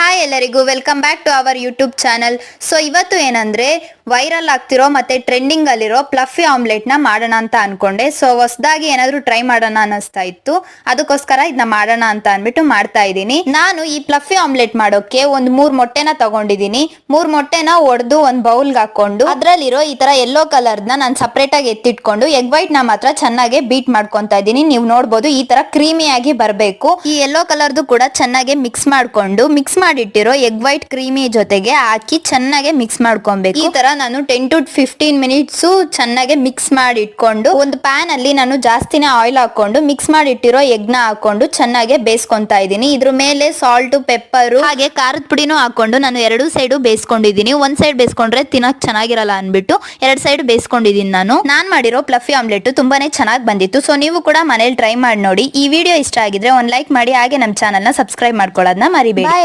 Hi ಎಲ್ಲರಿಗೂ welcome back to our YouTube channel. So ಇವತ್ತು ಏನಂದ್ರೆ ವೈರಲ್ ಆಗ್ತಿರೋ ಮತ್ತೆ ಟ್ರೆಂಡಿಂಗ್ ಅಲ್ಲಿರೋ ಪ್ಲಫಿ ಆಮ್ಲೆಟ್ ನ ಮಾಡೋಣ ಅಂತ ಅನ್ಕೊಂಡೆ. ಸೊ ಹೊಸದಾಗಿ ಏನಾದ್ರು ಟ್ರೈ ಮಾಡೋಣ ಅನಿಸ್ತಾ ಇತ್ತು, ಅದಕ್ಕೋಸ್ಕರ ಇದನ್ನ ಮಾಡೋಣ ಅಂತ ಅನ್ಬಿಟ್ಟು ಮಾಡ್ತಾ ಇದ್ದೀನಿ. ನಾನು ಈ ಪ್ಲಫಿ ಆಮ್ಲೆಟ್ ಮಾಡೋಕೆ ಒಂದ್ 3 ಮೊಟ್ಟೆನ ತಗೊಂಡಿದ್ದೀನಿ. 3 ಮೊಟ್ಟೆನ ಒಡೆದು ಒಂದ್ ಬೌಲ್ಗೆ ಹಾಕೊಂಡು ಅದ್ರಲ್ಲಿರೋ ಈ ತರ ಯೆಲ್ಲೋ ಕಲರ್ ನ ನಾನು ಸಪರೇಟ್ ಆಗಿ ಎತ್ತಿಟ್ಕೊಂಡು ಎಗ್ ವೈಟ್ ನ ಮಾತ್ರ ಚೆನ್ನಾಗಿ ಬೀಟ್ ಮಾಡ್ಕೊಂತಾ ಇದ್ದೀನಿ. ನೀವು ನೋಡ್ಬೋದು ಈ ತರ ಕ್ರೀಮಿಯಾಗಿ ಬರಬೇಕು. ಈ ಯೆಲ್ಲೋ ಕಲರ್ದು ಕೂಡ ಚೆನ್ನಾಗಿ ಮಿಕ್ಸ್ ಮಾಡಿಟ್ಟಿರೋ ಎಗ್ ವೈಟ್ ಕ್ರೀಮಿ ಜೊತೆಗೆ ಹಾಕಿ ಚೆನ್ನಾಗಿ ಮಿಕ್ಸ್ ಮಾಡ್ಕೊಬೇಕು. ಈ ತರ ನಾನು 10 to 15 ಮಿನಿಟ್ಸ್ ಚೆನ್ನಾಗಿ ಮಿಕ್ಸ್ ಮಾಡಿ ಇಟ್ಕೊಂಡು ಒಂದು ಪ್ಯಾನ್ ಅಲ್ಲಿ ನಾನು ಜಾಸ್ತಿನೇ ಆಯಿಲ್ ಹಾಕೊಂಡು ಮಿಕ್ಸ್ ಮಾಡಿಟ್ಟಿರೋ ಎಗ್ ನ ಹಾಕೊಂಡು ಚೆನ್ನಾಗಿ ಬೇಯಿಸ್ಕೊಂತಾ ಇದ್ದೀನಿ. ಇದ್ರ ಮೇಲೆ ಸಾಲ್ಟ್, ಪೆಪ್ಪರ್ ಹಾಗೆ ಖಾರದ ಪುಡಿನೂ ಹಾಕೊಂಡು ನಾನು 2 ಸೈಡು ಬೇಯಿಸ್ಕೊಂಡಿದ್ದೀನಿ. ಒಂದ್ ಸೈಡ್ ಬೇಯಿಸ್ಕೊಂಡ್ರೆ ತಿನ್ನಕ್ ಚೆನ್ನಾಗಿರಲ್ಲ ಅನ್ಬಿಟ್ಟು 2 ಸೈಡ್ ಬೇಯಿಸ್ಕೊಂಡಿದ್ದೀನಿ. ನಾನ್ ಮಾಡಿರೋ ಪ್ಲಫಿ ಆಮ್ಲೆಟ್ ತುಂಬಾನೇ ಚೆನ್ನಾಗಿ ಬಂದಿತ್ತು. ಸೊ ನೀವು ಕೂಡ ಮನೇಲಿ ಟ್ರೈ ಮಾಡಿ ನೋಡಿ. ಈ ವಿಡಿಯೋ ಇಷ್ಟ ಆಗಿದ್ರೆ ಒಂದ್ ಲೈಕ್ ಮಾಡಿ, ಹಾಗೆ ನಮ್ಮ ಚಾನಲ್ ನ ಸಬ್ಸ್ಕ್ರೈಬ್ ಮಾಡ್ಕೊಳ್ಳೋದನ್ನ ಮರಿಬೇಡಿ.